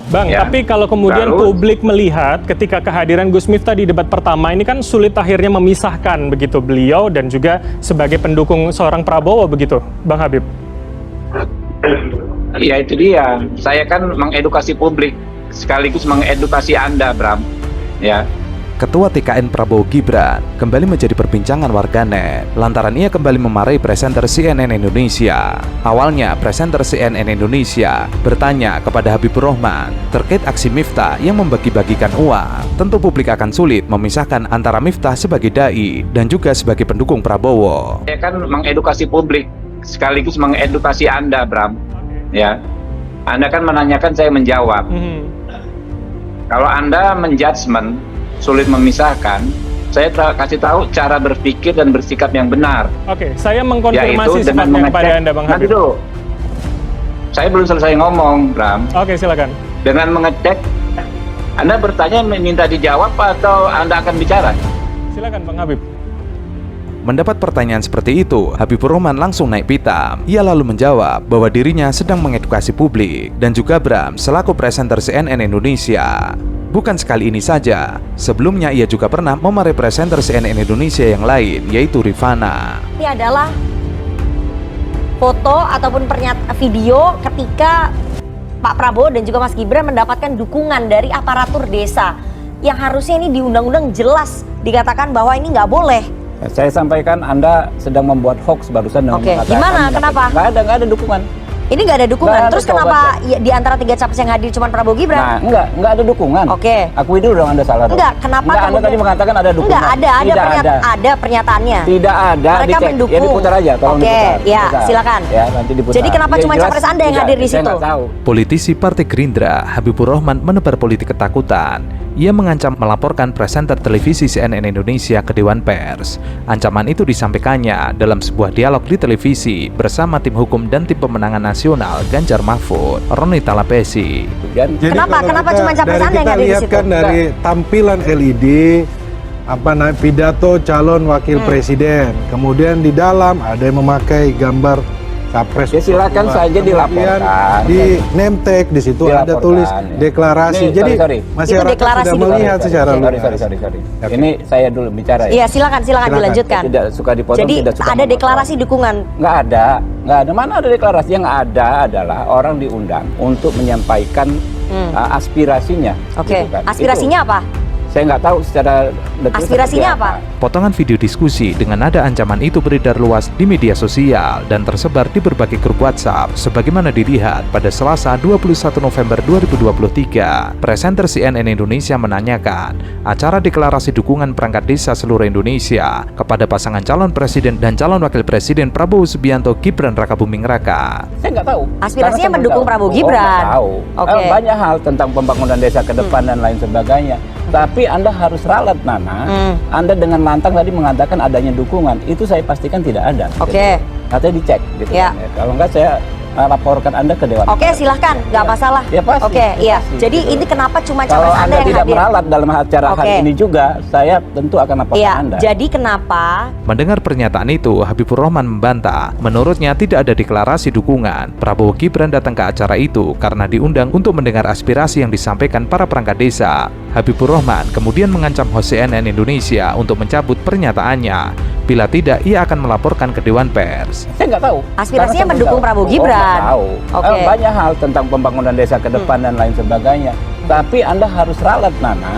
Bang, Ya, tapi kalau kemudian lalu? publik melihat ketika kehadiran Gus Miftah di debat pertama ini kan sulit akhirnya memisahkan begitu beliau dan juga sebagai pendukung seorang Prabowo begitu, Bang Habib. Ya itu dia. Saya kan mengedukasi publik sekaligus mengedukasi Anda, Bram. Ya. Ketua TKN Prabowo Gibran kembali menjadi perbincangan warganet lantaran ia kembali memarahi presenter CNN Indonesia. Awalnya, presenter CNN Indonesia bertanya kepada Habibur Rahman terkait aksi Miftah yang membagi-bagikan uang. Tentu publik akan sulit memisahkan antara Miftah sebagai dai dan juga sebagai pendukung Prabowo. Saya kan mengedukasi publik sekaligus mengedukasi Anda, Bram. Ya. Anda kan menanyakan, saya menjawab. Kalau Anda menjudgment sulit memisahkan, saya kasih tahu cara berpikir dan bersikap yang benar. Oke, saya mengkonfirmasi Yaitu dengan sifatnya mengecek. kepada Anda, Bang Nanti Habib. dulu. Saya belum selesai ngomong, Bram. Oke, silakan. Dengan mengecek, Anda bertanya minta dijawab atau Anda akan bicara? Silakan, Bang Habib. Mendapat pertanyaan seperti itu, Habibur Rahman langsung naik pitam. Ia lalu menjawab bahwa dirinya sedang mengedukasi publik dan juga Bram selaku presenter CNN Indonesia. Bukan sekali ini saja, sebelumnya ia juga pernah memarahi presenter CNN Indonesia yang lain, yaitu Rifana. Ini adalah foto ataupun video ketika Pak Prabowo dan juga Mas Gibran mendapatkan dukungan dari aparatur desa yang harusnya ini di undang-undang jelas dikatakan bahwa ini nggak boleh. Saya sampaikan Anda sedang membuat hoax barusan dengan Oke, mengatakan gimana? Kenapa? Nggak ada dukungan. Ini nggak ada dukungan. Nggak ada, Terus kenapa di antara 3 capres yang hadir cuma Prabowo Gibran? Nah, nggak ada dukungan. Oke. Akui dulu dong Anda salah. Enggak, kenapa Anda kemudian- tadi mengatakan ada dukungan. Enggak, ada pernyataannya. Tidak ada. Mereka dicek. mendukung. Ya diputar aja, tolong Oke, diputar. ya, Diputar. silakan. Ya, nanti diputar. Jadi kenapa Ya, cuma jelas capres Anda yang tidak, hadir di saya situ? nggak tahu. Politisi Partai Gerindra, Habibur Rahman menebar politik ketakutan. Ia mengancam melaporkan presenter televisi CNN Indonesia ke Dewan Pers. Ancaman itu disampaikannya dalam sebuah dialog di televisi bersama tim hukum dan tim pemenangan nasional Ganjar Mahfud, Roni Talapesi. Dan Jadi Kenapa? kalau Kenapa kita- cuma capres dari Anda yang kita ada di lihat situ? kan dari tampilan LED pidato calon wakil presiden, kemudian di dalam ada yang memakai gambar capres. Ya, silakan Papua. saja Kemudian dilaporkan. di name tag di situ ada Dilaporkan, tulis ya. deklarasi. Ini, Jadi sorry. masyarakat Itu deklarasi sudah dulu. melihat secara sorry. luas. Oke. Ini saya dulu bicara ya. Iya, silakan Silakan. dilanjutkan. Tidak suka dipotong, Jadi tidak suka ada memotong. deklarasi dukungan. Nggak ada. Mana ada deklarasi? Yang ada adalah orang diundang untuk menyampaikan aspirasinya. Oke. gitu kan. Aspirasinya apa? Saya nggak tahu secara detail Aspirasinya seperti apa? Potongan video diskusi dengan nada ancaman itu beredar luas di media sosial dan tersebar di berbagai grup WhatsApp sebagaimana dilihat pada Selasa 21 November 2023. Presenter CNN Indonesia menanyakan acara deklarasi dukungan perangkat desa seluruh Indonesia kepada pasangan calon presiden dan calon wakil presiden Prabowo Subianto Gibran Rakabuming Raka. Saya nggak tahu. Aspirasinya Karena saya mendukung belum tahu. Prabowo Gibran. Nggak tahu. Oke. Banyak hal tentang pembangunan desa ke depan dan lain sebagainya. Tapi Anda harus ralat, Nana. Anda dengan lantang tadi mengatakan adanya dukungan. Itu saya pastikan tidak ada. Oke. Katanya dicek gitu Ya. kan, ya. Kalau nggak saya laporkan Anda ke Dewan. Oke, silahkan, nggak masalah. Ya, pasti. Oke, iya. Pasti, Jadi gitu. ini kenapa cuma Kalau capres Anda Anda yang tidak hadir? meralat dalam acara Oke. hari ini juga, saya tentu akan laporkan Iya. Anda. Jadi kenapa? Mendengar pernyataan itu, Habibur Rahman membantah. Menurutnya tidak ada deklarasi dukungan. Prabowo Gibran datang ke acara itu karena diundang untuk mendengar aspirasi yang disampaikan para perangkat desa. Habibur Rahman kemudian mengancam host CNN Indonesia untuk mencabut pernyataannya. Bila tidak, ia akan melaporkan ke Dewan Pers. Saya nggak tahu. Aspirasinya Karena saya mendukung belum tahu. Prabowo Gibran. Nggak tahu. Oke. Banyak hal tentang pembangunan desa ke depan dan lain sebagainya. Tapi Anda harus ralat, Nana.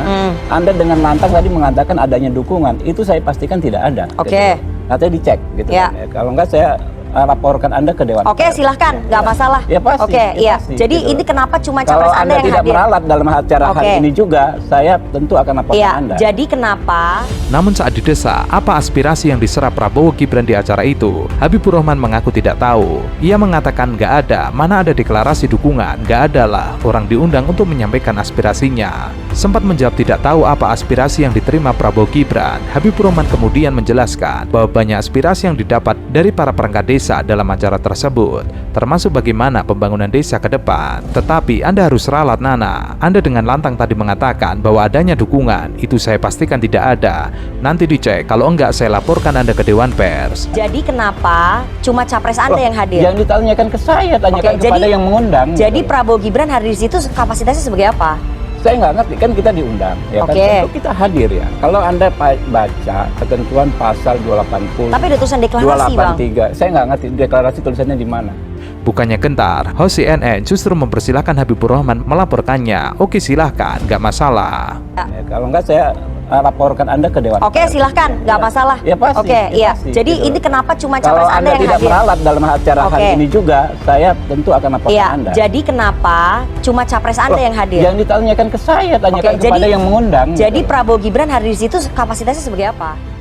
Anda dengan lantang tadi mengatakan adanya dukungan. Itu saya pastikan tidak ada. Oke. Gitu. Katanya dicek gitu Ya. kan, ya. Kalau nggak saya laporkan Anda ke Dewan. Oke, Pers. silahkan, nggak masalah. Ya, pasti. Oke, Ya, iya. pasti, Jadi gitu. ini kenapa cuma Kalau capres Anda Anda yang tidak hadir? meralat dalam acara hari Oke. ini juga, saya tentu akan laporkan Iya. Anda. Jadi kenapa? Namun saat didesak, apa aspirasi yang diserap Prabowo Gibran di acara itu? Habibur Rahman mengaku tidak tahu. Ia mengatakan nggak ada, mana ada deklarasi dukungan, nggak ada lah. Orang diundang untuk menyampaikan aspirasinya. Sempat menjawab tidak tahu apa aspirasi yang diterima Prabowo Gibran, Habibur Rahman kemudian menjelaskan bahwa banyak aspirasi yang didapat dari para perangkat desa desa dalam acara tersebut, termasuk bagaimana pembangunan desa ke depan. Tetapi Anda harus ralat, Nana. Anda dengan lantang tadi mengatakan bahwa adanya dukungan, itu saya pastikan tidak ada. Nanti dicek, kalau enggak saya laporkan Anda ke Dewan Pers. Jadi kenapa cuma capres Anda yang hadir? Yang ditanyakan ke saya, tanyakan Oke, kepada yang mengundang. Jadi gitu. Prabowo Gibran hadir di situ kapasitasnya sebagai apa? Saya nggak ngerti, kan kita diundang, ya kan? Oke. Tentu kita hadir ya. Kalau Anda baca ketentuan pasal 280, Tapi ada tulisan deklarasi, Bang. 283, saya nggak ngerti deklarasi tulisannya di mana. Bukannya gentar, host CNN justru mempersilahkan Habibur Rahman melaporkannya. Oke, silahkan, nggak masalah. Ya, kalau nggak saya laporkan Anda ke Dewan Oke, Pers. silahkan, nggak Ya. masalah. Ya pasti. Oke, ya iya. pasti, Jadi gitu. ini kenapa cuma Kalau capres Anda Anda yang tidak hadir? meralat dalam acara hari Oke. ini juga, saya tentu akan laporkan Iya. Anda. Jadi kenapa cuma capres Anda yang hadir? Yang ditanyakan ke saya, tanyakan Oke, kepada yang mengundang. Jadi gitu. Prabowo Gibran hadir di situ kapasitasnya sebagai apa?